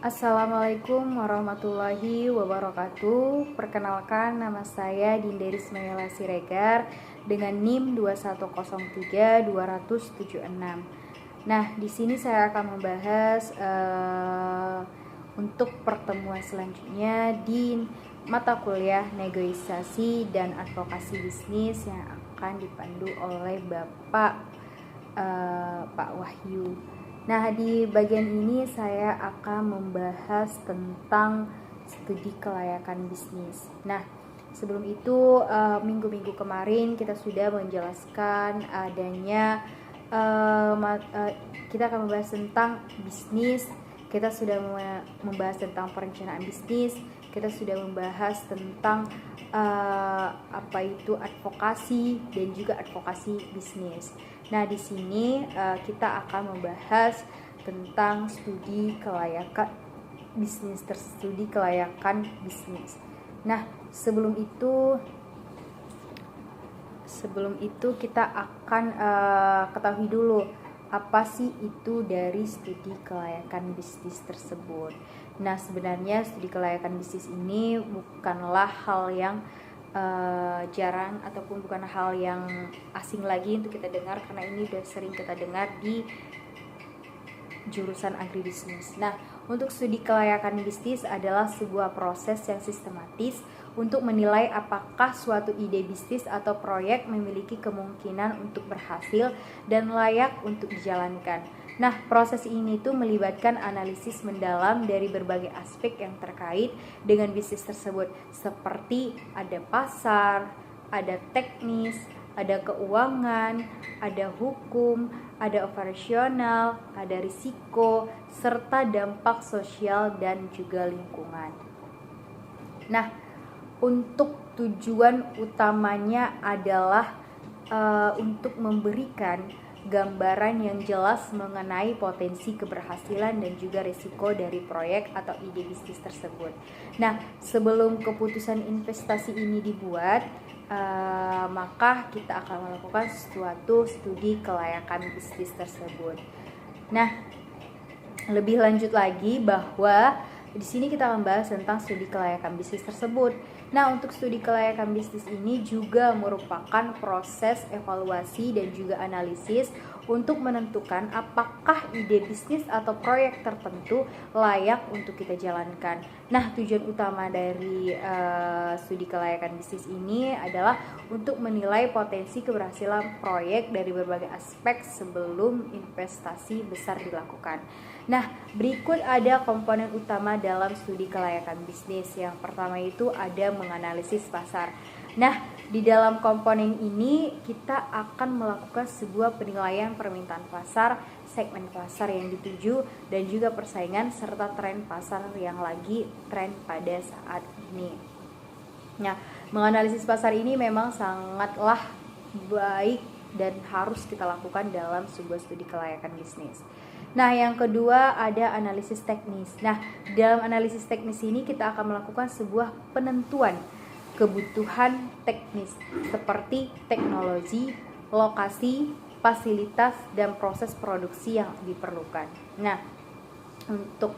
Assalamualaikum warahmatullahi wabarakatuh. Perkenalkan, nama saya Dinda Rismayela Siregar dengan NIM 2103276. Nah, di sini saya akan membahas untuk pertemuan selanjutnya di mata kuliah negosiasi dan advokasi bisnis yang akan dipandu oleh Pak Wahyu. Nah, di bagian ini saya akan membahas tentang studi kelayakan bisnis. Nah, sebelum itu minggu-minggu kemarin kita sudah menjelaskan adanya kita akan membahas tentang bisnis. Kita sudah membahas tentang perencanaan bisnis. Kita sudah membahas tentang apa itu advokasi dan juga advokasi bisnis. Nah, di sini kita akan membahas tentang studi kelayakan bisnis. Nah, sebelum itu kita akan ketahui dulu apa sih itu dari studi kelayakan bisnis tersebut. Nah, sebenarnya studi kelayakan bisnis ini bukanlah hal yang jarang ataupun bukan hal yang asing lagi untuk kita dengar, karena ini sudah sering kita dengar di jurusan agribisnis. Nah, untuk studi kelayakan bisnis adalah sebuah proses yang sistematis untuk menilai apakah suatu ide bisnis atau proyek memiliki kemungkinan untuk berhasil dan layak untuk dijalankan. Nah, proses ini tuh melibatkan analisis mendalam dari berbagai aspek yang terkait dengan bisnis tersebut, seperti ada pasar, ada teknis, ada keuangan, ada hukum, ada operasional, ada risiko, serta dampak sosial dan juga lingkungan. Nah, untuk tujuan utamanya adalah untuk memberikan gambaran yang jelas mengenai potensi keberhasilan dan juga risiko dari proyek atau ide bisnis tersebut. Nah, sebelum keputusan investasi ini dibuat, maka kita akan melakukan suatu studi kelayakan bisnis tersebut. Nah, lebih lanjut lagi bahwa di sini kita akan bahas tentang studi kelayakan bisnis tersebut. Nah, untuk studi kelayakan bisnis ini juga merupakan proses evaluasi dan juga analisis untuk menentukan apakah ide bisnis atau proyek tertentu layak untuk kita jalankan. Nah, tujuan utama dari studi kelayakan bisnis ini adalah untuk menilai potensi keberhasilan proyek dari berbagai aspek sebelum investasi besar dilakukan. Nah, berikut ada komponen utama dalam studi kelayakan bisnis. Yang pertama itu ada menganalisis pasar. Nah, di dalam komponen ini kita akan melakukan sebuah penilaian permintaan pasar, segmen pasar yang dituju, dan juga persaingan serta tren pasar yang lagi tren pada saat ini. Nah, menganalisis pasar ini memang sangatlah baik dan harus kita lakukan dalam sebuah studi kelayakan bisnis. Nah, yang kedua ada analisis teknis. Nah, dalam analisis teknis ini kita akan melakukan sebuah penentuan kebutuhan teknis seperti teknologi, lokasi, fasilitas, dan proses produksi yang diperlukan. Nah, untuk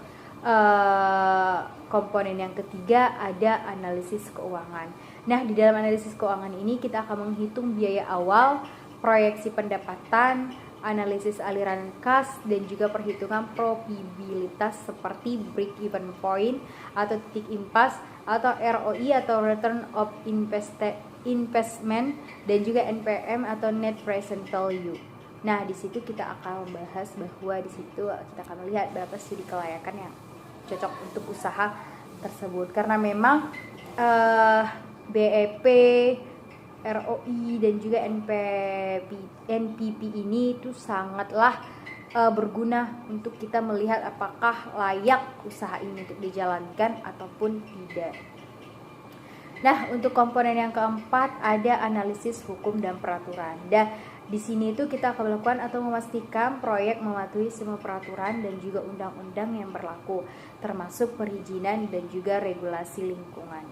komponen yang ketiga ada analisis keuangan. Nah, di dalam analisis keuangan ini kita akan menghitung biaya awal, proyeksi pendapatan, analisis aliran kas, dan juga perhitungan probabilitas seperti break even point atau titik impas, atau ROI atau return of investment, dan juga NPM atau net present value. Nah, di situ kita akan membahas bahwa di situ kita akan melihat berapa studi kelayakan yang cocok untuk usaha tersebut, karena memang BEP, ROI, dan juga NPP ini itu sangatlah berguna untuk kita melihat apakah layak usaha ini untuk dijalankan ataupun tidak. Nah, untuk komponen yang keempat ada analisis hukum dan peraturan. Dan di sini itu kita akan melakukan atau memastikan proyek mematuhi semua peraturan dan juga undang-undang yang berlaku, termasuk perizinan dan juga regulasi lingkungan.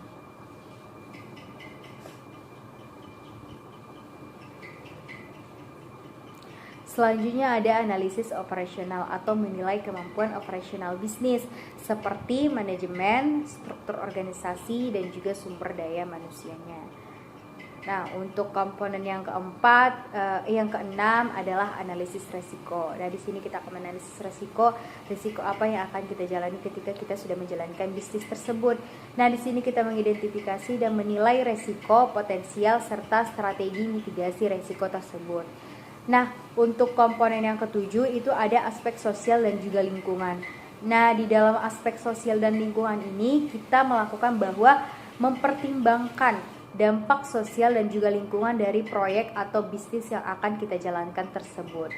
Selanjutnya ada analisis operasional atau menilai kemampuan operasional bisnis seperti manajemen, struktur organisasi, dan juga sumber daya manusianya. Nah, untuk komponen yang keenam adalah analisis resiko. Nah, di sini kita akan menganalisis resiko apa yang akan kita jalani ketika kita sudah menjalankan bisnis tersebut. Nah, di sini kita mengidentifikasi dan menilai resiko potensial serta strategi mitigasi resiko tersebut. Nah, untuk komponen yang ketujuh itu ada aspek sosial dan juga lingkungan. Nah, di dalam aspek sosial dan lingkungan ini kita melakukan bahwa mempertimbangkan dampak sosial dan juga lingkungan dari proyek atau bisnis yang akan kita jalankan tersebut.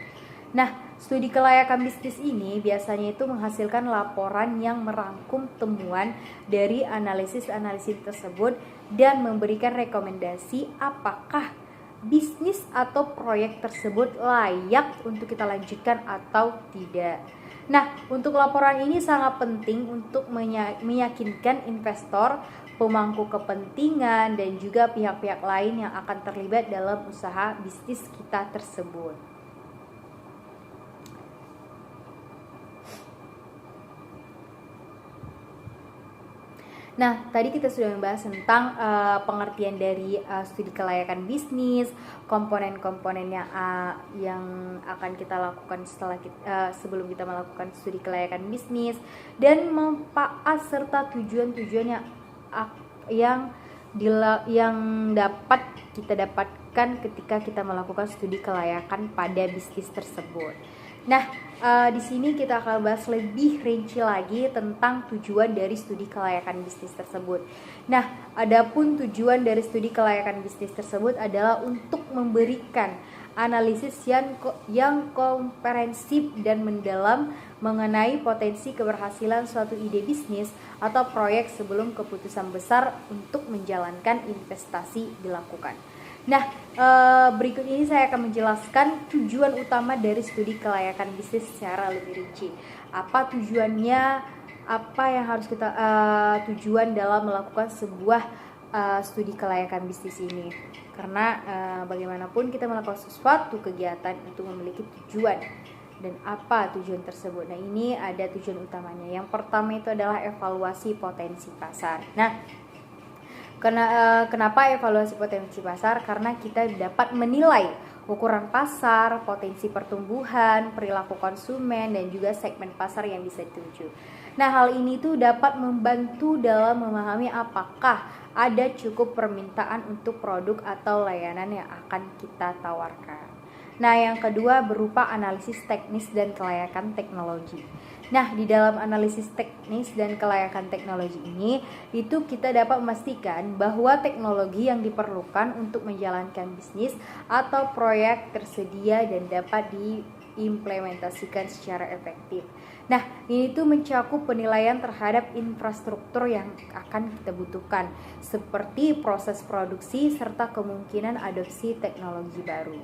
Nah, studi kelayakan bisnis ini biasanya itu menghasilkan laporan yang merangkum temuan dari analisis-analisis tersebut dan memberikan rekomendasi apakah bisnis atau proyek tersebut layak untuk kita lanjutkan atau tidak. Nah, untuk laporan ini sangat penting untuk meyakinkan investor, pemangku kepentingan, dan juga pihak-pihak lain yang akan terlibat dalam usaha bisnis kita tersebut. Nah, tadi kita sudah membahas tentang pengertian dari studi kelayakan bisnis, komponen-komponen yang akan kita lakukan sebelum kita melakukan studi kelayakan bisnis, dan manfaat serta tujuan-tujuan yang dapat kita dapatkan ketika kita melakukan studi kelayakan pada bisnis tersebut. Nah, di sini kita akan bahas lebih rinci lagi tentang tujuan dari studi kelayakan bisnis tersebut. Nah, adapun tujuan dari studi kelayakan bisnis tersebut adalah untuk memberikan analisis yang komprehensif dan mendalam mengenai potensi keberhasilan suatu ide bisnis atau proyek sebelum keputusan besar untuk menjalankan investasi dilakukan. Nah, berikut ini saya akan menjelaskan tujuan utama dari studi kelayakan bisnis secara lebih rinci. Apa tujuannya? Apa yang harus kita tujuan dalam melakukan sebuah studi kelayakan bisnis ini? Karena bagaimanapun kita melakukan sesuatu kegiatan untuk memiliki tujuan. Dan apa tujuan tersebut? Nah, ini ada tujuan utamanya. Yang pertama itu adalah evaluasi potensi pasar. Nah, kenapa evaluasi potensi pasar? Karena kita dapat menilai ukuran pasar, potensi pertumbuhan, perilaku konsumen, dan juga segmen pasar yang bisa dituju. Nah, hal ini tuh dapat membantu dalam memahami apakah ada cukup permintaan untuk produk atau layanan yang akan kita tawarkan. Nah, yang kedua berupa analisis teknis dan kelayakan teknologi. Nah, di dalam analisis teknis dan kelayakan teknologi ini, itu kita dapat memastikan bahwa teknologi yang diperlukan untuk menjalankan bisnis atau proyek tersedia dan dapat diimplementasikan secara efektif. Nah, ini tuh mencakup penilaian terhadap infrastruktur yang akan kita butuhkan, seperti proses produksi serta kemungkinan adopsi teknologi baru.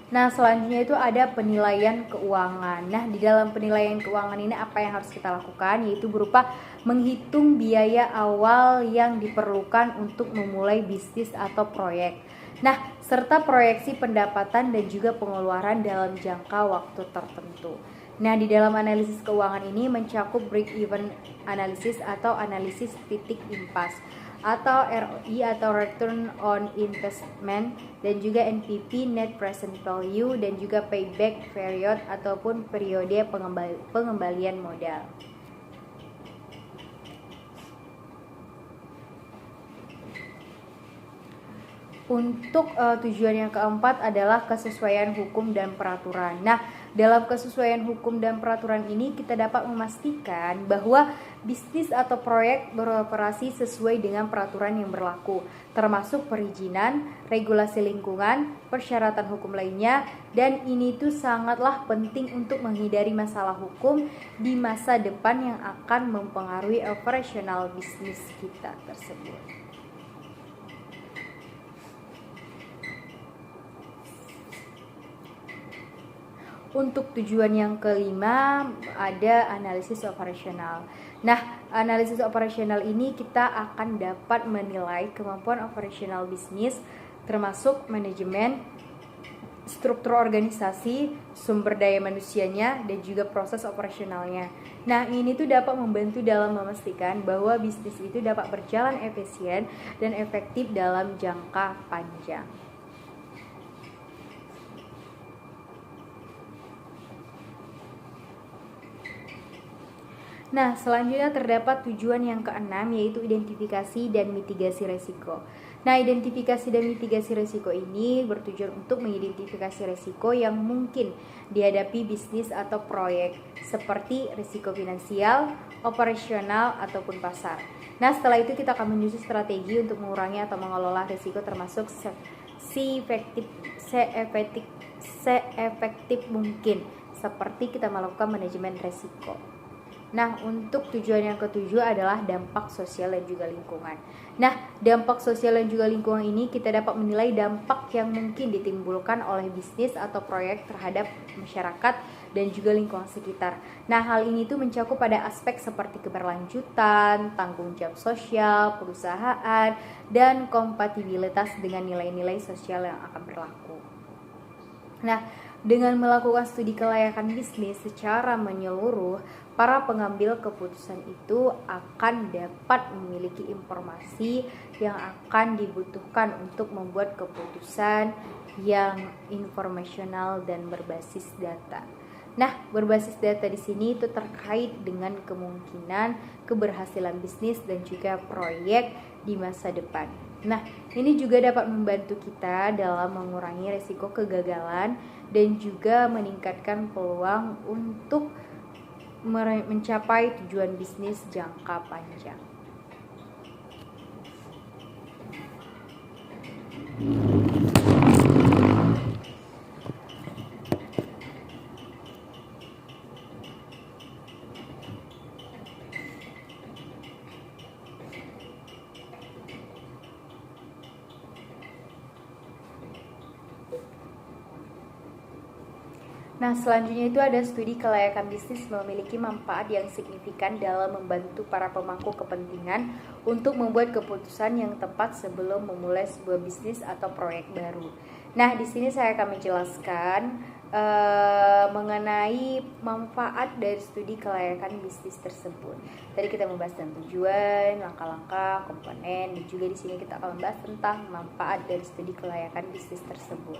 Nah, selanjutnya itu ada penilaian keuangan. Nah, di dalam penilaian keuangan ini apa yang harus kita lakukan? Yaitu berupa menghitung biaya awal yang diperlukan untuk memulai bisnis atau proyek. Nah, serta proyeksi pendapatan dan juga pengeluaran dalam jangka waktu tertentu. Nah, di dalam analisis keuangan ini mencakup break-even analysis atau analisis titik impas, atau ROI atau Return on Investment, dan juga NPV Net Present Value, dan juga Payback Period ataupun periode pengembalian modal. Untuk tujuan yang keempat adalah kesesuaian hukum dan peraturan. Nah, dalam kesesuaian hukum dan peraturan ini kita dapat memastikan bahwa bisnis atau proyek beroperasi sesuai dengan peraturan yang berlaku, termasuk perizinan, regulasi lingkungan, persyaratan hukum lainnya, dan ini tuh sangatlah penting untuk menghindari masalah hukum di masa depan yang akan mempengaruhi operasional bisnis kita tersebut. Untuk tujuan yang kelima ada analisis operasional. Nah, analisis operasional ini kita akan dapat menilai kemampuan operasional bisnis termasuk manajemen, struktur organisasi, sumber daya manusianya, dan juga proses operasionalnya. Nah, ini tuh dapat membantu dalam memastikan bahwa bisnis itu dapat berjalan efisien dan efektif dalam jangka panjang. Nah, selanjutnya terdapat tujuan yang keenam, yaitu identifikasi dan mitigasi resiko. Nah, identifikasi dan mitigasi resiko ini bertujuan untuk mengidentifikasi resiko yang mungkin dihadapi bisnis atau proyek, seperti risiko finansial, operasional, ataupun pasar. Nah, setelah itu kita akan menyusun strategi untuk mengurangi atau mengelola risiko termasuk seefektif mungkin, seperti kita melakukan manajemen risiko. Nah, untuk tujuan yang ketujuh adalah dampak sosial dan juga lingkungan. Nah, dampak sosial dan juga lingkungan ini kita dapat menilai dampak yang mungkin ditimbulkan oleh bisnis atau proyek terhadap masyarakat dan juga lingkungan sekitar. Nah, hal ini tuh mencakup pada aspek seperti keberlanjutan, tanggung jawab sosial, perusahaan, dan kompatibilitas dengan nilai-nilai sosial yang akan berlaku. Nah, dengan melakukan studi kelayakan bisnis secara menyeluruh, para pengambil keputusan itu akan dapat memiliki informasi yang akan dibutuhkan untuk membuat keputusan yang informasional dan berbasis data. Nah, berbasis data di sini itu terkait dengan kemungkinan keberhasilan bisnis dan juga proyek di masa depan. Nah, ini juga dapat membantu kita dalam mengurangi risiko kegagalan dan juga meningkatkan peluang untuk mencapai tujuan bisnis jangka panjang. Nah, selanjutnya itu ada studi kelayakan bisnis memiliki manfaat yang signifikan dalam membantu para pemangku kepentingan untuk membuat keputusan yang tepat sebelum memulai sebuah bisnis atau proyek baru. Nah, di sini saya akan menjelaskan mengenai manfaat dari studi kelayakan bisnis tersebut. Tadi kita membahas tentang tujuan, langkah-langkah, komponen, dan juga di sini kita akan membahas tentang manfaat dari studi kelayakan bisnis tersebut.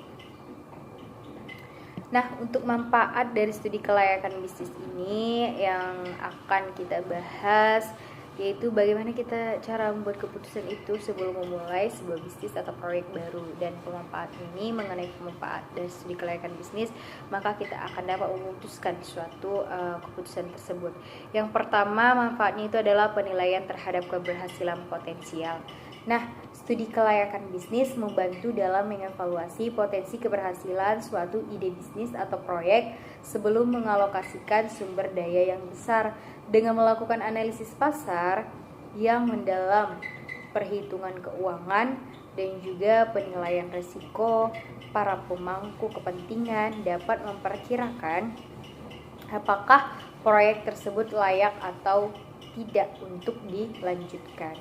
Nah, untuk manfaat dari studi kelayakan bisnis ini yang akan kita bahas yaitu bagaimana kita cara membuat keputusan itu sebelum memulai sebuah bisnis atau proyek baru. Dan pemanfaat ini mengenai pemanfaat dari studi kelayakan bisnis, maka kita akan dapat memutuskan suatu keputusan tersebut. Yang pertama, manfaatnya itu adalah penilaian terhadap keberhasilan potensial. Nah, studi kelayakan bisnis membantu dalam mengevaluasi potensi keberhasilan suatu ide bisnis atau proyek sebelum mengalokasikan sumber daya yang besar dengan melakukan analisis pasar yang mendalam, perhitungan keuangan, dan juga penilaian risiko. Para pemangku kepentingan dapat memperkirakan apakah proyek tersebut layak atau tidak untuk dilanjutkan.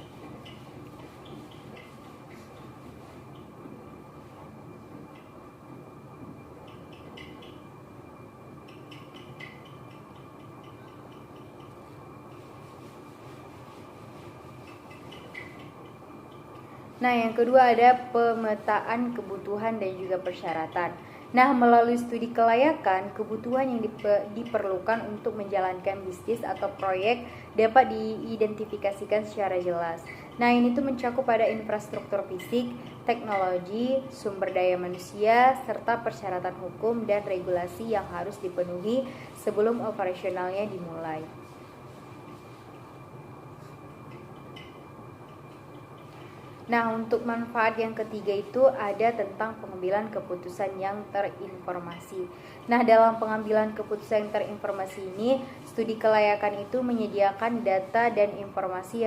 Nah, yang kedua ada pemetaan kebutuhan dan juga persyaratan. Nah, melalui studi kelayakan, kebutuhan yang diperlukan untuk menjalankan bisnis atau proyek dapat diidentifikasikan secara jelas. Nah, ini tuh mencakup pada infrastruktur fisik, teknologi, sumber daya manusia, serta persyaratan hukum dan regulasi yang harus dipenuhi sebelum operasionalnya dimulai. Nah, untuk manfaat yang ketiga itu ada tentang pengambilan keputusan yang terinformasi. Nah, dalam pengambilan keputusan yang terinformasi ini, studi kelayakan itu menyediakan data dan informasi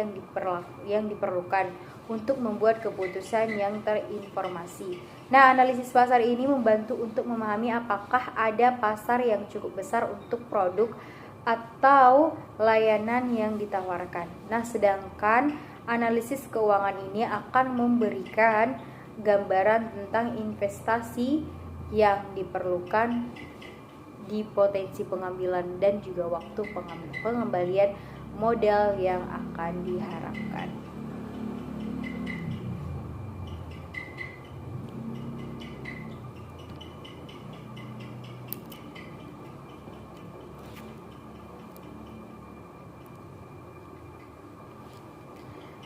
yang diperlukan untuk membuat keputusan yang terinformasi. Nah, analisis pasar ini membantu untuk memahami apakah ada pasar yang cukup besar untuk produk atau layanan yang ditawarkan. Nah, sedangkan analisis keuangan ini akan memberikan gambaran tentang investasi yang diperlukan di potensi pengambilan dan juga waktu pengembalian modal yang akan diharapkan.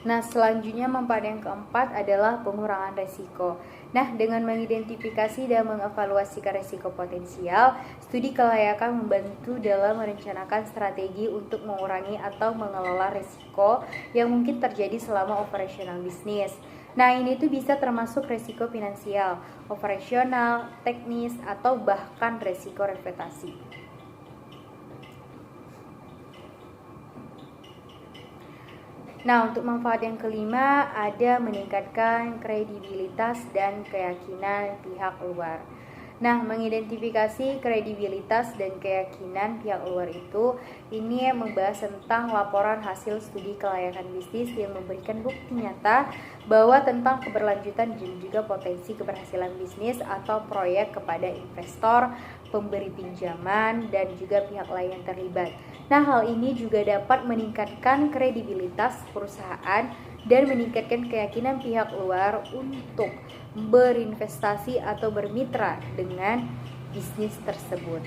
Nah, selanjutnya manfaat yang keempat adalah pengurangan resiko. Nah, dengan mengidentifikasi dan mengevaluasikan resiko potensial, studi kelayakan membantu dalam merencanakan strategi untuk mengurangi atau mengelola resiko yang mungkin terjadi selama operasional bisnis. Nah, ini tuh bisa termasuk resiko finansial, operasional, teknis, atau bahkan resiko reputasi. Nah, untuk manfaat yang kelima ada meningkatkan kredibilitas dan keyakinan pihak luar. Nah, mengidentifikasi kredibilitas dan keyakinan pihak luar itu ini membahas tentang laporan hasil studi kelayakan bisnis yang memberikan bukti nyata bahwa tentang keberlanjutan dan juga potensi keberhasilan bisnis atau proyek kepada investor, pemberi pinjaman, dan juga pihak lain yang terlibat. Nah, hal ini juga dapat meningkatkan kredibilitas perusahaan dan meningkatkan keyakinan pihak luar untuk berinvestasi atau bermitra dengan bisnis tersebut.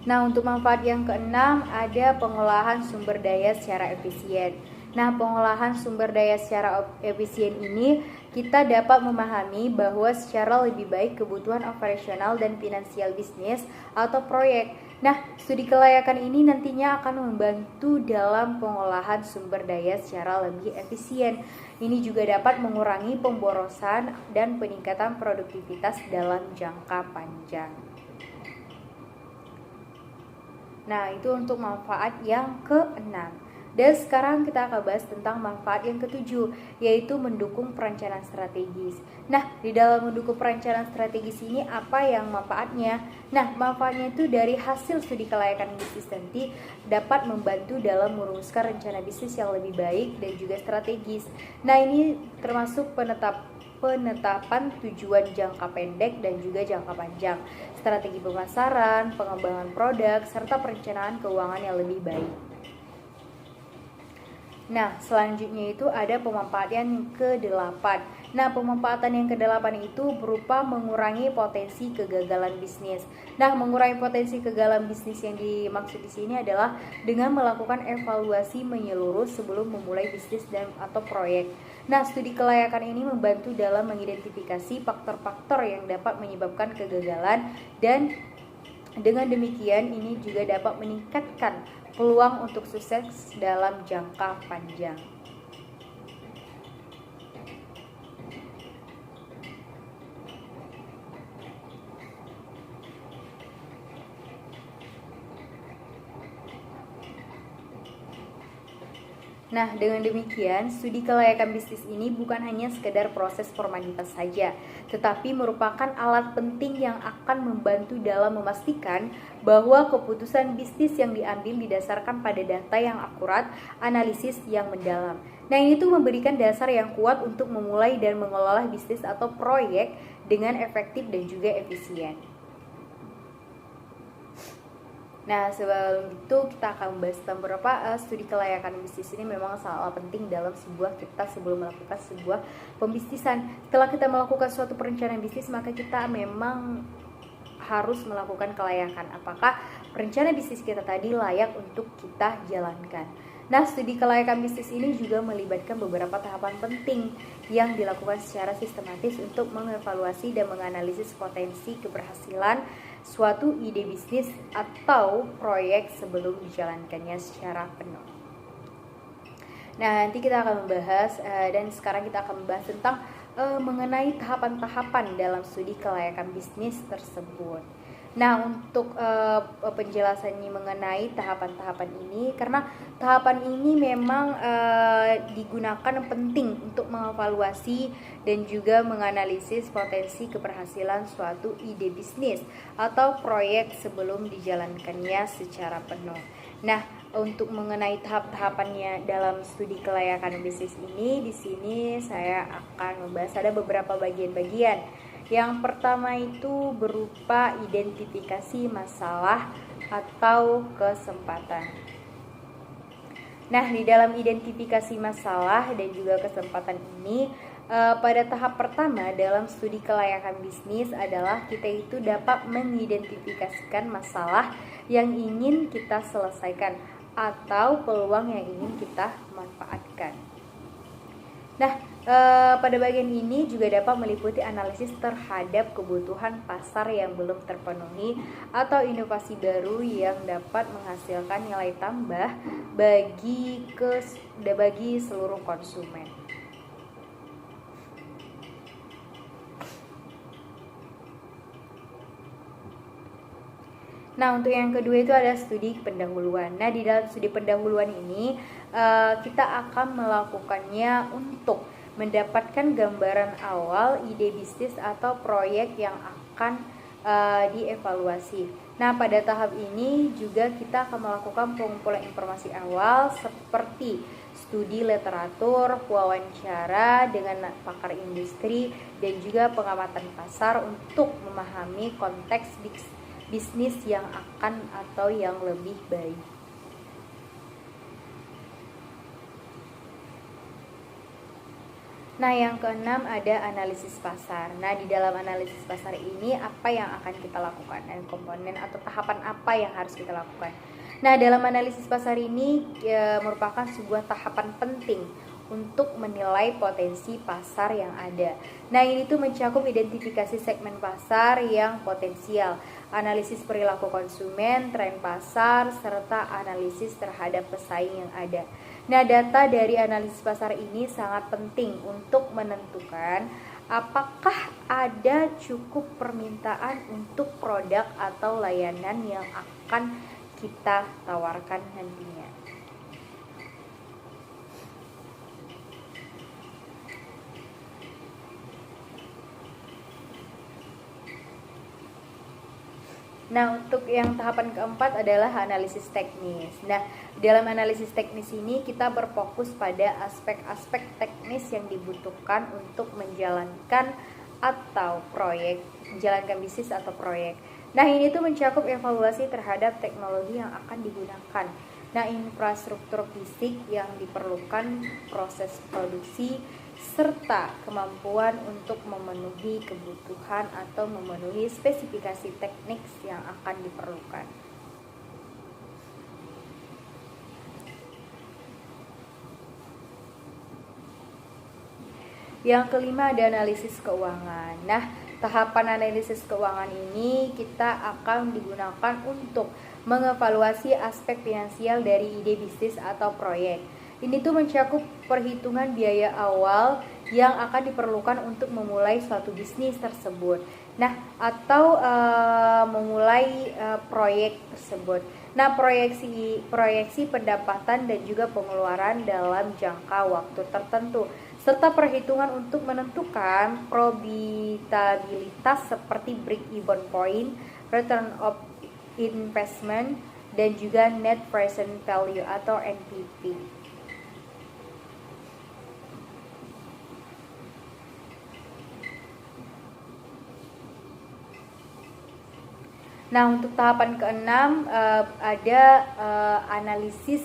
Nah, untuk manfaat yang keenam ada pengolahan sumber daya secara efisien. Nah, pengolahan sumber daya secara efisien ini kita dapat memahami bahwa secara lebih baik kebutuhan operasional dan finansial bisnis atau proyek. Nah, studi kelayakan ini nantinya akan membantu dalam pengolahan sumber daya secara lebih efisien. Ini juga dapat mengurangi pemborosan dan peningkatan produktivitas dalam jangka panjang. Nah, itu untuk manfaat yang keenam. Dan sekarang kita akan bahas tentang manfaat yang ketujuh, yaitu mendukung perencanaan strategis. Nah, di dalam mendukung perencanaan strategis ini apa yang manfaatnya? Nah, manfaatnya itu dari hasil studi kelayakan bisnis nanti dapat membantu dalam merumuskan rencana bisnis yang lebih baik dan juga strategis. Nah, ini termasuk penetapan tujuan jangka pendek dan juga jangka panjang, strategi pemasaran, pengembangan produk, serta perencanaan keuangan yang lebih baik. Nah, selanjutnya itu ada pemanfaatan yang ke-8. Nah, pemanfaatan yang ke-8 itu berupa mengurangi potensi kegagalan bisnis. Nah, mengurangi potensi kegagalan bisnis yang dimaksud di sini adalah dengan melakukan evaluasi menyeluruh sebelum memulai bisnis dan atau proyek. Nah, studi kelayakan ini membantu dalam mengidentifikasi faktor-faktor yang dapat menyebabkan kegagalan dan dengan demikian ini juga dapat meningkatkan peluang untuk sukses dalam jangka panjang. Nah, dengan demikian, studi kelayakan bisnis ini bukan hanya sekedar proses formalitas saja, tetapi merupakan alat penting yang akan membantu dalam memastikan bahwa keputusan bisnis yang diambil didasarkan pada data yang akurat, analisis yang mendalam. Nah, ini tuh memberikan dasar yang kuat untuk memulai dan mengelola bisnis atau proyek dengan efektif dan juga efisien. Nah, sebelum itu kita akan membahas tentang beberapa studi kelayakan bisnis ini memang sangat penting dalam kita sebelum melakukan sebuah pembisnisan. Setelah kita melakukan suatu perencanaan bisnis, maka kita memang harus melakukan kelayakan. Apakah perencanaan bisnis kita tadi layak untuk kita jalankan? Nah, studi kelayakan bisnis ini juga melibatkan beberapa tahapan penting yang dilakukan secara sistematis untuk mengevaluasi dan menganalisis potensi keberhasilan suatu ide bisnis atau proyek sebelum dijalankannya secara penuh. Nah, nanti kita akan membahas dan sekarang kita akan membahas tentang mengenai tahapan-tahapan dalam studi kelayakan bisnis tersebut. Nah, untuk penjelasannya mengenai tahapan-tahapan ini, karena tahapan ini memang digunakan penting untuk mengevaluasi dan juga menganalisis potensi keberhasilan suatu ide bisnis atau proyek sebelum dijalankannya secara penuh. Nah, untuk mengenai tahap-tahapannya dalam studi kelayakan bisnis ini, di sini saya akan membahas ada beberapa bagian-bagian. Yang pertama itu berupa identifikasi masalah atau kesempatan. Nah, di dalam identifikasi masalah dan juga kesempatan ini, pada tahap pertama dalam studi kelayakan bisnis adalah kita itu dapat mengidentifikasikan masalah yang ingin kita selesaikan atau peluang yang ingin kita manfaatkan. Nah, pada bagian ini juga dapat meliputi analisis terhadap kebutuhan pasar yang belum terpenuhi atau inovasi baru yang dapat menghasilkan nilai tambah bagi seluruh konsumen. Nah, untuk yang kedua itu ada studi pendahuluan. Nah, di dalam studi pendahuluan ini kita akan melakukannya untuk mendapatkan gambaran awal ide bisnis atau proyek yang akan dievaluasi. Nah, pada tahap ini juga kita akan melakukan pengumpulan informasi awal seperti studi literatur, wawancara dengan pakar industri, dan juga pengamatan pasar untuk memahami konteks bisnis yang akan atau yang lebih baik. Nah, yang keenam ada analisis pasar. Nah, di dalam analisis pasar ini apa yang akan kita lakukan dan komponen atau tahapan apa yang harus kita lakukan. Nah, dalam analisis pasar ini merupakan sebuah tahapan penting untuk menilai potensi pasar yang ada. Nah, ini tuh mencakup identifikasi segmen pasar yang potensial, analisis perilaku konsumen, tren pasar, serta analisis terhadap pesaing yang ada. Nah, data dari analisis pasar ini sangat penting untuk menentukan apakah ada cukup permintaan untuk produk atau layanan yang akan kita tawarkan nantinya. Nah, untuk yang tahapan keempat adalah analisis teknis. Nah, dalam analisis teknis ini kita berfokus pada aspek-aspek teknis yang dibutuhkan untuk menjalankan bisnis atau proyek. Nah, ini tuh mencakup evaluasi terhadap teknologi yang akan digunakan. Nah, infrastruktur fisik yang diperlukan, proses produksi, serta kemampuan untuk memenuhi kebutuhan atau memenuhi spesifikasi teknik yang akan diperlukan. Yang kelima ada analisis keuangan. Nah, tahapan analisis keuangan ini kita akan digunakan untuk mengevaluasi aspek finansial dari ide bisnis atau proyek. Ini tuh mencakup perhitungan biaya awal yang akan diperlukan untuk memulai suatu bisnis tersebut. Nah, atau memulai proyek tersebut. Nah, proyeksi pendapatan dan juga pengeluaran dalam jangka waktu tertentu, serta perhitungan untuk menentukan probabilitas seperti break-even point, return of investment, dan juga net present value atau NPV. Nah, untuk tahapan keenam ada analisis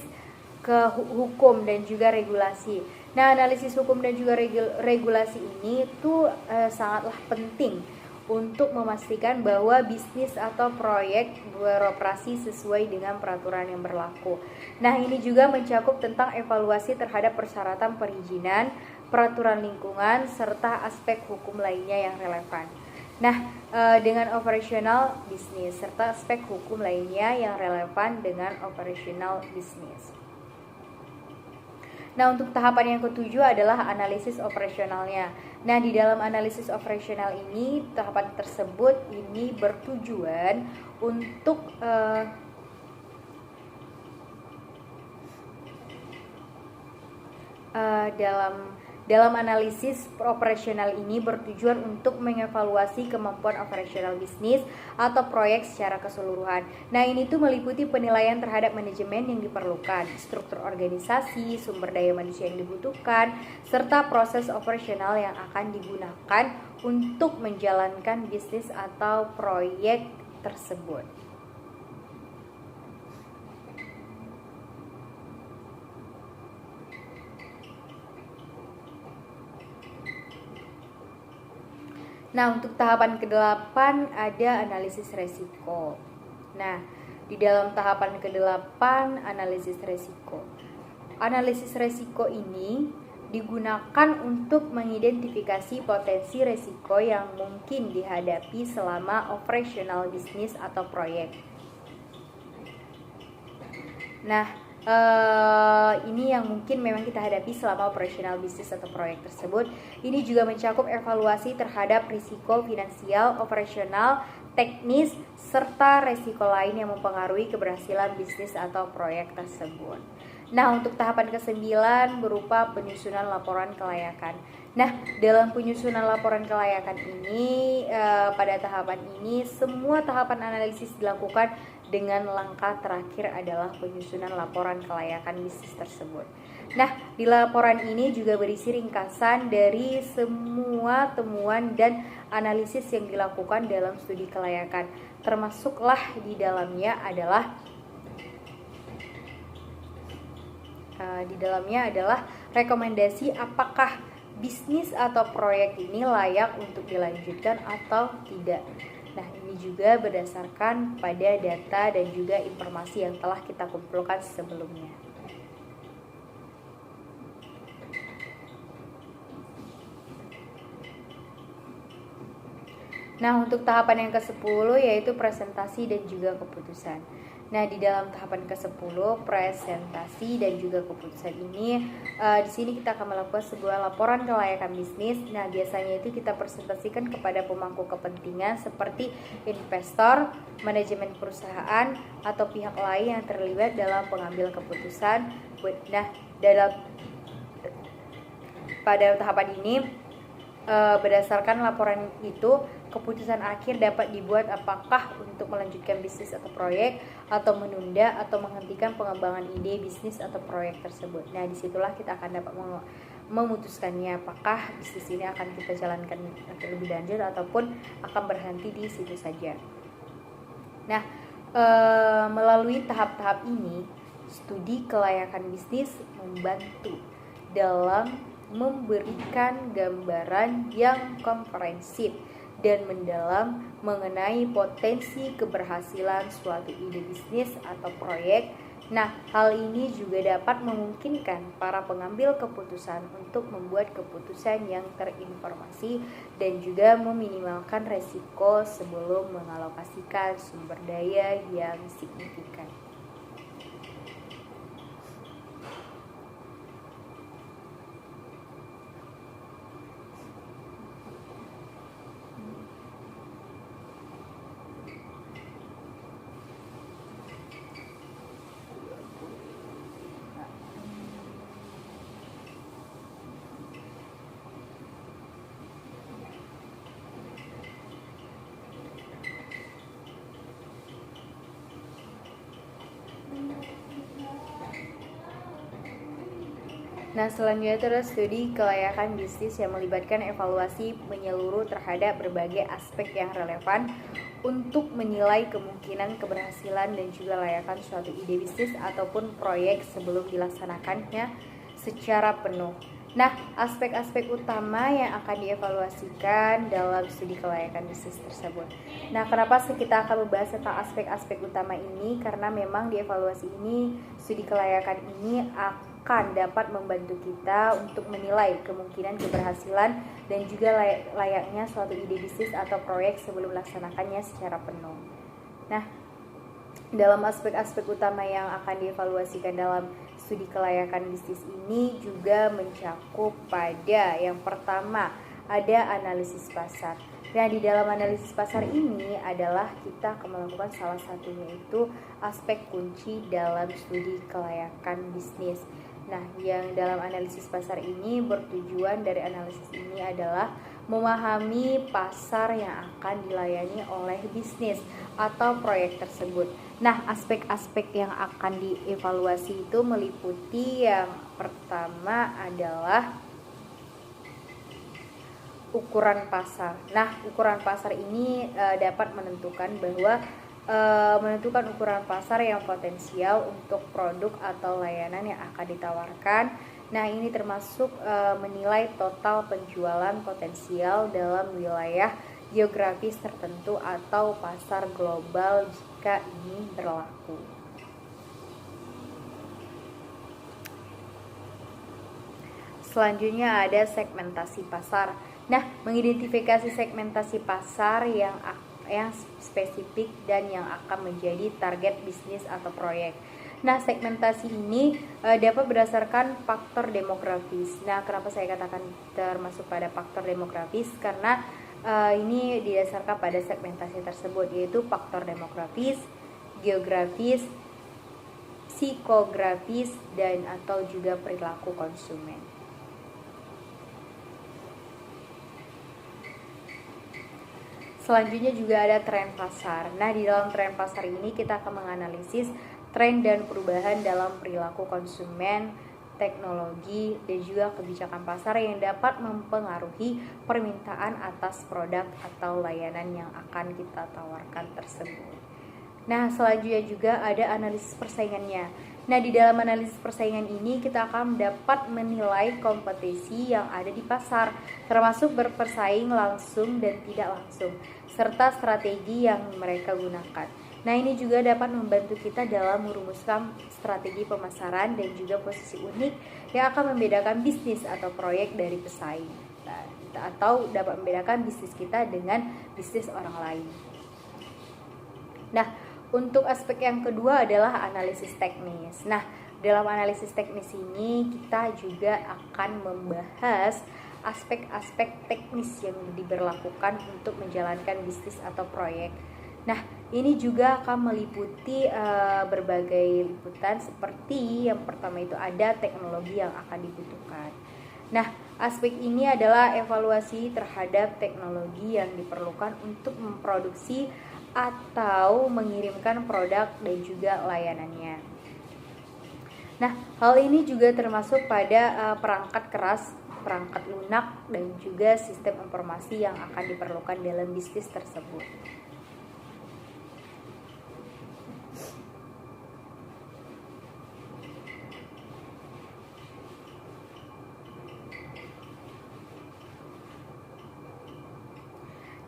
hukum dan juga regulasi. Nah, analisis hukum dan juga regulasi ini tuh sangatlah penting untuk memastikan bahwa bisnis atau proyek beroperasi sesuai dengan peraturan yang berlaku. Nah, ini juga mencakup tentang evaluasi terhadap persyaratan perizinan, peraturan lingkungan, serta aspek hukum lainnya yang relevan. Nah, dengan operasional bisnis serta aspek hukum lainnya yang relevan dengan operasional bisnis. Nah, untuk tahapan yang ketujuh adalah analisis operasionalnya. Nah, di dalam analisis operasional ini, tahapan tersebut ini bertujuan untuk dalam analisis operasional ini bertujuan untuk mengevaluasi kemampuan operasional bisnis atau proyek secara keseluruhan. Nah, ini tuh meliputi penilaian terhadap manajemen yang diperlukan, struktur organisasi, sumber daya manusia yang dibutuhkan, serta proses operasional yang akan digunakan untuk menjalankan bisnis atau proyek tersebut. Nah, untuk tahapan ke-8 ada analisis resiko. Nah, di dalam tahapan ke-8 analisis resiko. Analisis resiko ini digunakan untuk mengidentifikasi potensi resiko yang mungkin dihadapi selama operasional bisnis atau proyek. Nah, ini yang mungkin memang kita hadapi selama operasional bisnis atau proyek tersebut. Ini juga mencakup evaluasi terhadap risiko finansial, operasional, teknis, serta risiko lain yang mempengaruhi keberhasilan bisnis atau proyek tersebut. Nah, untuk tahapan ke-9 berupa penyusunan laporan kelayakan. Nah, dalam penyusunan laporan kelayakan ini, pada tahapan ini semua tahapan analisis dilakukan dengan langkah terakhir adalah penyusunan laporan kelayakan bisnis tersebut. Nah, di laporan ini juga berisi ringkasan dari semua temuan dan analisis yang dilakukan dalam studi kelayakan. Termasuklah di dalamnya adalah rekomendasi apakah bisnis atau proyek ini layak untuk dilanjutkan atau tidak. Nah, ini juga berdasarkan pada data dan juga informasi yang telah kita kumpulkan sebelumnya. Nah, untuk tahapan yang ke-10 yaitu presentasi dan juga keputusan. Nah, di dalam tahapan ke-10 presentasi dan juga keputusan ini, di sini kita akan melakukan sebuah laporan kelayakan bisnis. Nah, biasanya itu kita presentasikan kepada pemangku kepentingan seperti investor, manajemen perusahaan, atau pihak lain yang terlibat dalam pengambil keputusan. Nah, pada tahapan ini, berdasarkan laporan itu, keputusan akhir dapat dibuat apakah untuk melanjutkan bisnis atau proyek, atau menunda atau menghentikan pengembangan ide bisnis atau proyek tersebut. Nah, disitulah kita akan dapat memutuskannya apakah bisnis ini akan kita jalankan lebih lanjut ataupun akan berhenti di situ saja. Nah, melalui tahap-tahap ini, studi kelayakan bisnis membantu dalam memberikan gambaran yang komprehensif dan mendalam mengenai potensi keberhasilan suatu ide bisnis atau proyek. Nah, hal ini juga dapat memungkinkan para pengambil keputusan untuk membuat keputusan yang terinformasi dan juga meminimalkan resiko sebelum mengalokasikan sumber daya yang signifikan. Nah, selanjutnya itu adalah studi kelayakan bisnis yang melibatkan evaluasi menyeluruh terhadap berbagai aspek yang relevan untuk menilai kemungkinan keberhasilan dan juga layakan suatu ide bisnis ataupun proyek sebelum dilaksanakannya secara penuh. Nah, aspek-aspek utama yang akan dievaluasikan dalam studi kelayakan bisnis tersebut. Nah, kenapa sih kita akan membahas tentang aspek-aspek utama ini? Karena memang di evaluasi ini, studi kelayakan ini akan dapat membantu kita untuk menilai kemungkinan keberhasilan dan juga layaknya suatu ide bisnis atau proyek sebelum melaksanakannya secara penuh. Nah, dalam aspek-aspek utama yang akan dievaluasikan dalam studi kelayakan bisnis ini juga mencakup pada yang pertama ada analisis pasar. Nah, di dalam analisis pasar ini adalah kita akan melakukan salah satunya itu aspek kunci dalam studi kelayakan bisnis. Nah, yang dalam analisis pasar ini bertujuan dari analisis ini adalah memahami pasar yang akan dilayani oleh bisnis atau proyek tersebut. Nah, aspek-aspek yang akan dievaluasi itu meliputi yang pertama adalah ukuran pasar. Nah, ukuran pasar ini dapat menentukan ukuran pasar yang potensial untuk produk atau layanan yang akan ditawarkan. Nah, ini termasuk menilai total penjualan potensial dalam wilayah geografis tertentu atau pasar global jika ini berlaku. Selanjutnya ada segmentasi pasar. Nah, mengidentifikasi segmentasi pasar yang spesifik dan yang akan menjadi target bisnis atau proyek. Nah, segmentasi ini dapat berdasarkan faktor demografis. Nah, kenapa saya katakan termasuk pada faktor demografis? Karena ini didasarkan pada segmentasi tersebut, yaitu faktor demografis, geografis, psikografis, dan atau juga perilaku konsumen. Selanjutnya juga ada tren pasar. Nah, di dalam tren pasar ini kita akan menganalisis tren dan perubahan dalam perilaku konsumen, teknologi, dan juga kebijakan pasar yang dapat mempengaruhi permintaan atas produk atau layanan yang akan kita tawarkan tersebut. Nah, selanjutnya juga ada analisis persaingannya. Nah, di dalam analisis persaingan ini kita akan dapat menilai kompetisi yang ada di pasar, termasuk berpersaing langsung dan tidak langsung, serta strategi yang mereka gunakan. Nah, ini juga dapat membantu kita dalam merumuskan strategi pemasaran dan juga posisi unik yang akan membedakan bisnis atau proyek dari pesaing, atau dapat membedakan bisnis kita dengan bisnis orang lain. Nah, untuk aspek yang kedua adalah analisis teknis. Nah, dalam analisis teknis ini kita juga akan membahas aspek-aspek teknis yang diberlakukan untuk menjalankan bisnis atau proyek. Nah, ini juga akan meliputi berbagai liputan, seperti yang pertama itu ada teknologi yang akan dibutuhkan. Nah, aspek ini adalah evaluasi terhadap teknologi yang diperlukan untuk memproduksi atau mengirimkan produk dan juga layanannya. Nah, hal ini juga termasuk pada perangkat keras, perangkat lunak, dan juga sistem informasi yang akan diperlukan dalam bisnis tersebut.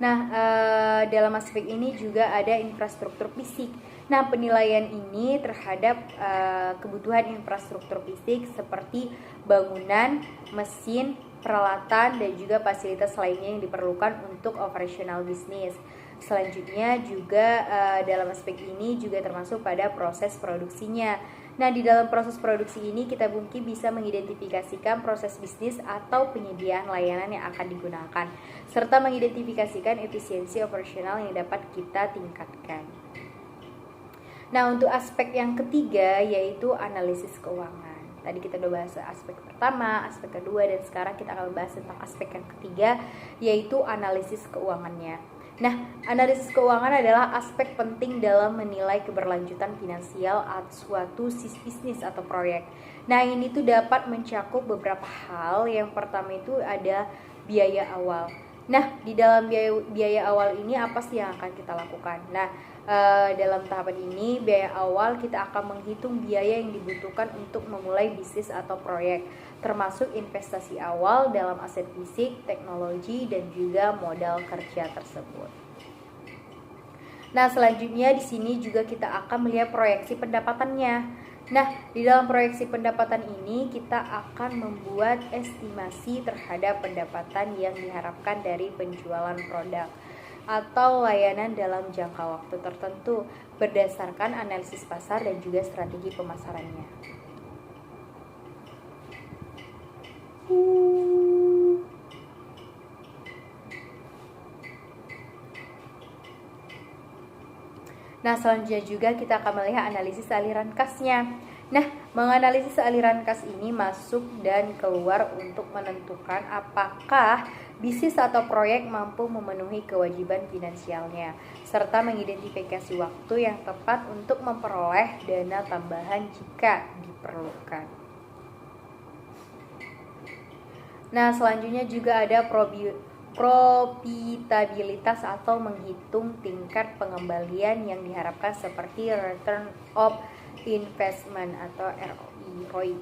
Nah, dalam aspek ini juga ada infrastruktur fisik. Nah, penilaian ini terhadap kebutuhan infrastruktur fisik seperti bangunan, mesin, peralatan, dan juga fasilitas lainnya yang diperlukan untuk operasional bisnis. Selanjutnya juga dalam aspek ini juga termasuk pada proses produksinya. Nah, di dalam proses produksi ini kita mungkin bisa mengidentifikasikan proses bisnis atau penyediaan layanan yang akan digunakan, serta mengidentifikasikan efisiensi operasional yang dapat kita tingkatkan. Nah, untuk aspek yang ketiga yaitu analisis keuangan. Tadi kita udah bahas aspek pertama, aspek kedua, dan sekarang kita akan bahas tentang aspek yang ketiga yaitu analisis keuangannya. Nah, analisis keuangan adalah aspek penting dalam menilai keberlanjutan finansial suatu bisnis atau proyek. Nah, ini tuh dapat mencakup beberapa hal. Yang pertama itu ada biaya awal. Nah, di dalam biaya awal ini apa sih yang akan kita lakukan? Nah, dalam tahapan ini biaya awal kita akan menghitung biaya yang dibutuhkan untuk memulai bisnis atau proyek, termasuk investasi awal dalam aset fisik, teknologi, dan juga modal kerja tersebut. Nah, selanjutnya di sini juga kita akan melihat proyeksi pendapatannya. Nah, di dalam proyeksi pendapatan ini kita akan membuat estimasi terhadap pendapatan yang diharapkan dari penjualan produk. atau layanan dalam jangka waktu tertentu berdasarkan analisis pasar dan juga strategi pemasarannya. Nah, selanjutnya juga kita akan melihat analisis aliran kasnya. Nah, menganalisis aliran kas ini masuk dan keluar untuk menentukan apakah bisnis atau proyek mampu memenuhi kewajiban finansialnya, serta mengidentifikasi waktu yang tepat untuk memperoleh dana tambahan jika diperlukan. Nah, selanjutnya juga ada profitabilitas atau menghitung tingkat pengembalian yang diharapkan seperti return of investment atau ROI.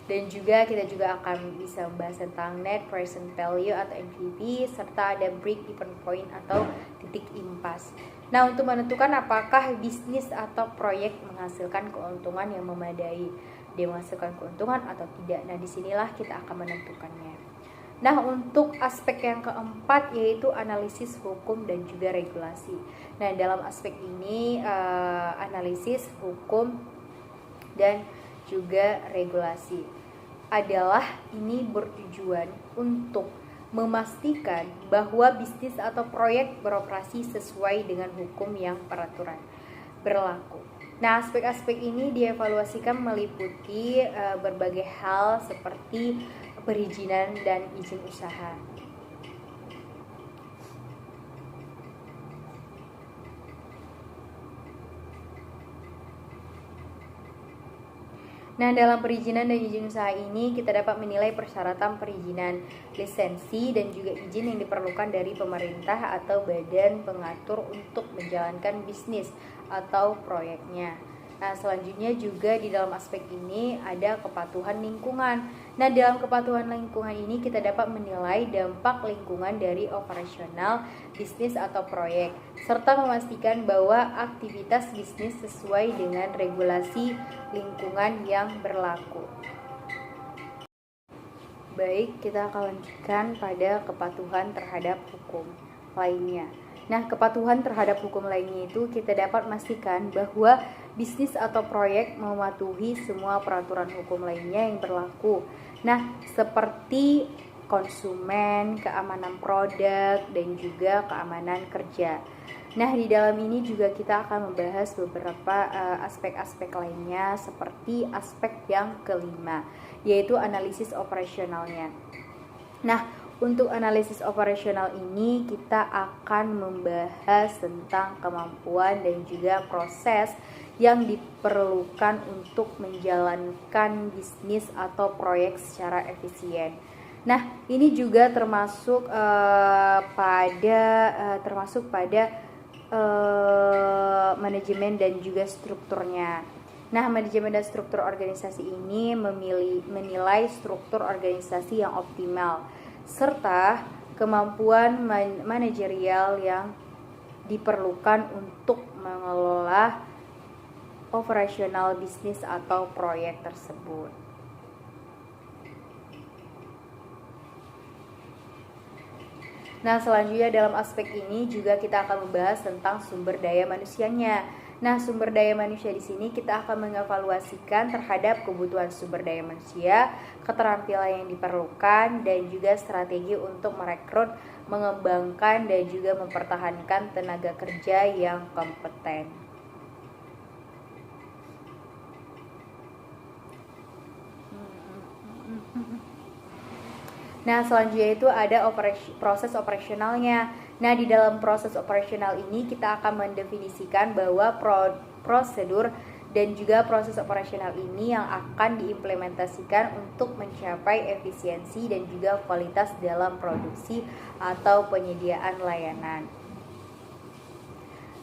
Dan juga kita juga akan bisa membahas tentang net present value atau NPV, serta ada break even point atau titik impas. Nah, untuk menentukan apakah bisnis atau proyek menghasilkan keuntungan yang memadai, dia menghasilkan keuntungan atau tidak. Nah, disinilah kita akan menentukannya. Nah, untuk aspek yang keempat yaitu analisis hukum dan juga regulasi. Nah, dalam aspek ini analisis hukum dan juga regulasi adalah ini bertujuan untuk memastikan bahwa bisnis atau proyek beroperasi sesuai dengan hukum yang peraturan berlaku. Nah, aspek-aspek ini dievaluasikan meliputi berbagai hal seperti perizinan dan izin usaha. Nah, dalam perizinan dan izin usaha ini kita dapat menilai persyaratan perizinan, lisensi, dan juga izin yang diperlukan dari pemerintah atau badan pengatur untuk menjalankan bisnis atau proyeknya. Nah, selanjutnya juga di dalam aspek ini ada kepatuhan lingkungan. Nah, dalam kepatuhan lingkungan ini kita dapat menilai dampak lingkungan dari operasional bisnis atau proyek, serta memastikan bahwa aktivitas bisnis sesuai dengan regulasi lingkungan yang berlaku. Baik, kita akan lanjutkan pada kepatuhan terhadap hukum lainnya. Nah, kepatuhan terhadap hukum lainnya itu kita dapat memastikan bahwa bisnis atau proyek mematuhi semua peraturan hukum lainnya yang berlaku. Nah, seperti konsumen, keamanan produk, dan juga keamanan kerja. Nah, di dalam ini juga kita akan membahas beberapa aspek-aspek lainnya seperti aspek yang kelima, yaitu analisis operasionalnya. Nah, untuk analisis operasional ini kita akan membahas tentang kemampuan dan juga proses yang diperlukan untuk menjalankan bisnis atau proyek secara efisien. Nah, ini juga termasuk pada manajemen dan juga strukturnya. Nah, manajemen dan struktur organisasi ini menilai struktur organisasi yang optimal serta kemampuan manajerial yang diperlukan untuk mengelola operasional bisnis atau proyek tersebut. Nah, selanjutnya dalam aspek ini juga kita akan membahas tentang sumber daya manusianya. Nah, sumber daya manusia di sini kita akan mengevaluasikan terhadap kebutuhan sumber daya manusia, keterampilan yang diperlukan, dan juga strategi untuk merekrut, mengembangkan, dan juga mempertahankan tenaga kerja yang kompeten. Nah, selanjutnya itu ada proses operasionalnya. Nah, di dalam proses operasional ini kita akan mendefinisikan bahwa prosedur dan juga proses operasional ini yang akan diimplementasikan untuk mencapai efisiensi dan juga kualitas dalam produksi atau penyediaan layanan.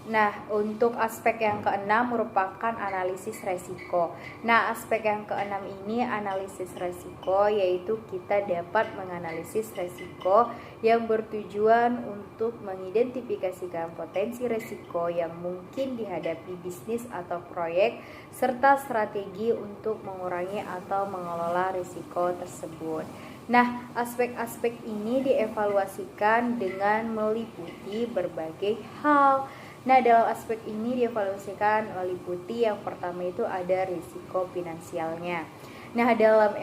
Nah, untuk aspek yang keenam merupakan analisis resiko. Nah, aspek yang keenam ini analisis resiko, yaitu kita dapat menganalisis resiko yang bertujuan untuk mengidentifikasikan potensi resiko yang mungkin dihadapi bisnis atau proyek, serta strategi untuk mengurangi atau mengelola risiko tersebut. Nah, aspek-aspek ini dievaluasikan dengan meliputi berbagai hal. Nah, dalam aspek ini dievaluasikan meliputi yang pertama itu ada risiko finansialnya. Nah, dalam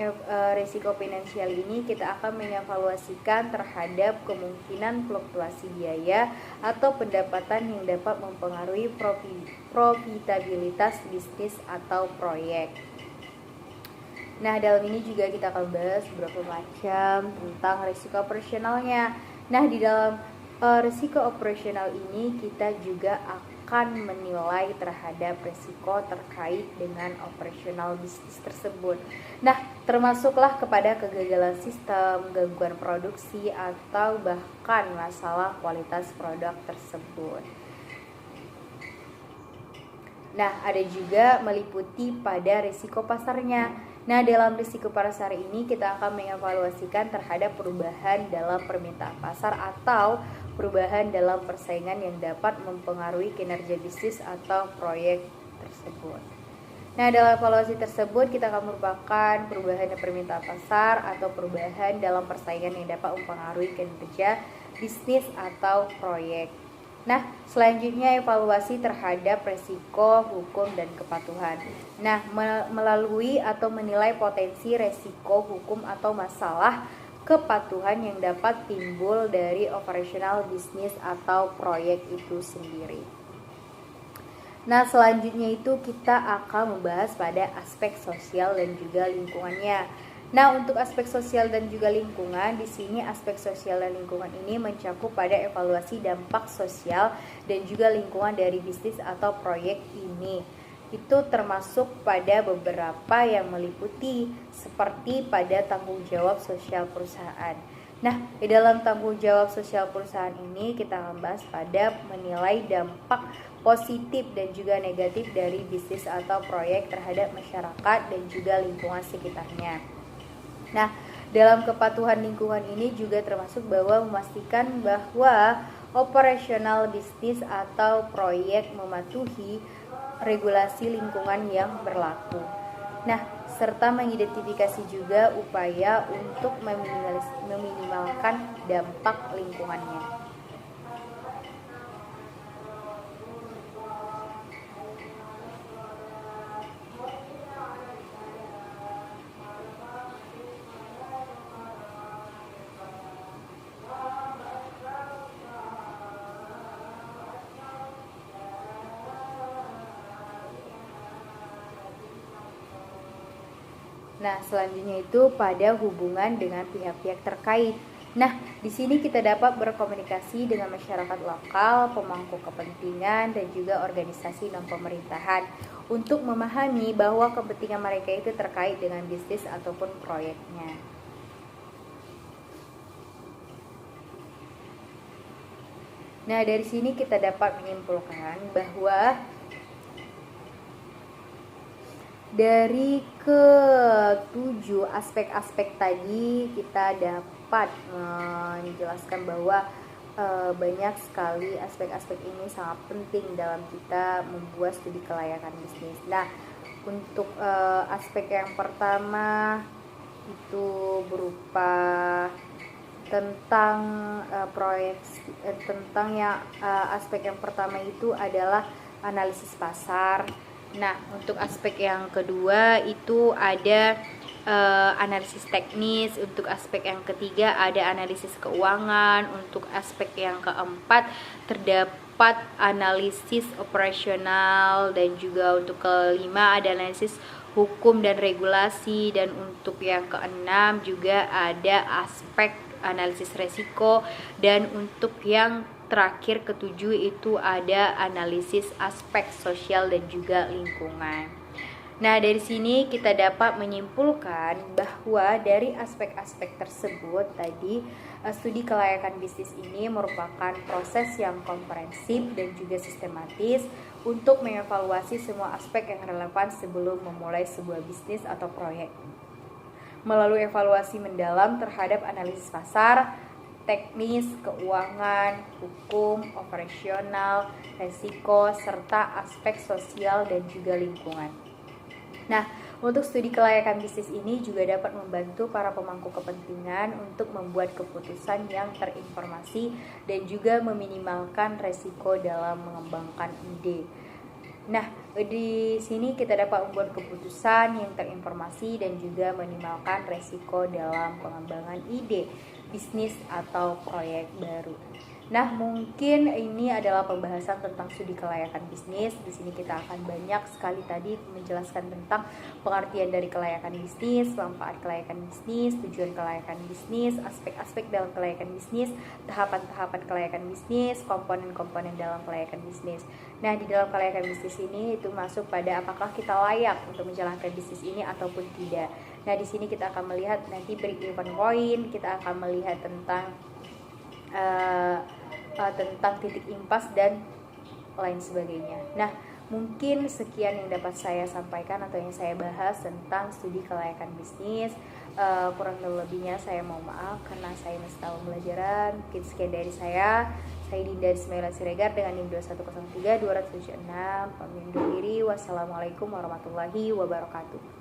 risiko finansial ini kita akan mengevaluasikan terhadap kemungkinan fluktuasi biaya atau pendapatan yang dapat mempengaruhi profitabilitas bisnis atau proyek. Nah, dalam ini juga kita akan bahas beberapa macam tentang risiko operasionalnya. Nah, di dalam risiko operasional ini kita juga akan menilai terhadap risiko terkait dengan operasional bisnis tersebut. Nah, termasuklah kepada kegagalan sistem, gangguan produksi, atau bahkan masalah kualitas produk tersebut. Nah, ada juga meliputi pada risiko pasarnya. Nah, dalam risiko pasar ini kita akan mengevaluasikan terhadap perubahan dalam permintaan pasar atau perubahan dalam persaingan yang dapat mempengaruhi kinerja bisnis atau proyek tersebut. Nah, dalam evaluasi tersebut kita akan merupakan perubahan permintaan pasar atau perubahan dalam persaingan yang dapat mempengaruhi kinerja bisnis atau proyek. Nah, selanjutnya evaluasi terhadap resiko, hukum, dan kepatuhan. Nah, melalui atau menilai potensi resiko, hukum, atau masalah kepatuhan yang dapat timbul dari operasional bisnis atau proyek itu sendiri. Nah, selanjutnya itu kita akan membahas pada aspek sosial dan juga lingkungannya. Nah, untuk aspek sosial dan juga lingkungan, di sini aspek sosial dan lingkungan ini mencakup pada evaluasi dampak sosial dan juga lingkungan dari bisnis atau proyek ini. Itu termasuk pada beberapa yang meliputi seperti pada tanggung jawab sosial perusahaan. Nah, di dalam tanggung jawab sosial perusahaan ini kita akan bahas pada menilai dampak positif dan juga negatif dari bisnis atau proyek terhadap masyarakat dan juga lingkungan sekitarnya. Nah, dalam kepatuhan lingkungan ini juga termasuk bahwa memastikan bahwa operasional bisnis atau proyek mematuhi regulasi lingkungan yang berlaku. Nah, serta mengidentifikasi juga upaya untuk meminimalkan dampak lingkungannya. Nah, selanjutnya itu pada hubungan dengan pihak-pihak terkait. Nah, di sini kita dapat berkomunikasi dengan masyarakat lokal, pemangku kepentingan, dan juga organisasi non-pemerintahan untuk memahami bahwa kepentingan mereka itu terkait dengan bisnis ataupun proyeknya. Nah, dari sini kita dapat menyimpulkan bahwa dari ke-7 aspek-aspek tadi kita dapat menjelaskan bahwa banyak sekali aspek-aspek ini sangat penting dalam kita membuat studi kelayakan bisnis. Nah, untuk aspek yang pertama itu berupa tentang aspek yang pertama itu adalah analisis pasar. Nah, untuk aspek yang kedua itu ada analisis teknis, untuk aspek yang ketiga ada analisis keuangan, untuk aspek yang keempat terdapat analisis operasional, dan juga untuk kelima ada analisis hukum dan regulasi, dan untuk yang keenam juga ada aspek analisis resiko, dan untuk yang terakhir ketujuh itu ada analisis aspek sosial dan juga lingkungan. Nah, dari sini kita dapat menyimpulkan bahwa dari aspek-aspek tersebut tadi, studi kelayakan bisnis ini merupakan proses yang komprehensif dan juga sistematis untuk mengevaluasi semua aspek yang relevan sebelum memulai sebuah bisnis atau proyek. Melalui evaluasi mendalam terhadap analisis pasar, teknis, keuangan, hukum, operasional, resiko, serta aspek sosial dan juga lingkungan. Nah, Untuk studi kelayakan bisnis ini juga dapat membantu para pemangku kepentingan untuk membuat keputusan yang terinformasi dan juga meminimalkan resiko dalam mengembangkan ide. Nah, di sini kita dapat membuat keputusan yang terinformasi dan juga meminimalkan resiko dalam pengembangan ide, bisnis atau proyek baru. Nah, mungkin ini adalah pembahasan tentang studi kelayakan bisnis. Di sini kita akan banyak sekali tadi menjelaskan tentang pengertian dari kelayakan bisnis, manfaat kelayakan bisnis, tujuan kelayakan bisnis, aspek-aspek dalam kelayakan bisnis, tahapan-tahapan kelayakan bisnis, komponen-komponen dalam kelayakan bisnis. Nah, di dalam kelayakan bisnis ini itu masuk pada apakah kita layak untuk menjalankan bisnis ini ataupun tidak. Nah, di sini kita akan melihat nanti break-even point, kita akan melihat tentang titik impas dan lain sebagainya. Nah, mungkin sekian yang dapat saya sampaikan atau yang saya bahas tentang studi kelayakan bisnis. Kurang lebihnya saya mohon maaf karena saya masih tahu pembelajaran. Mungkin sekian dari saya. Saya Dinda Ismaila Siregar dengan NIM 2103 276. Pamit undur diri. Wassalamualaikum warahmatullahi wabarakatuh.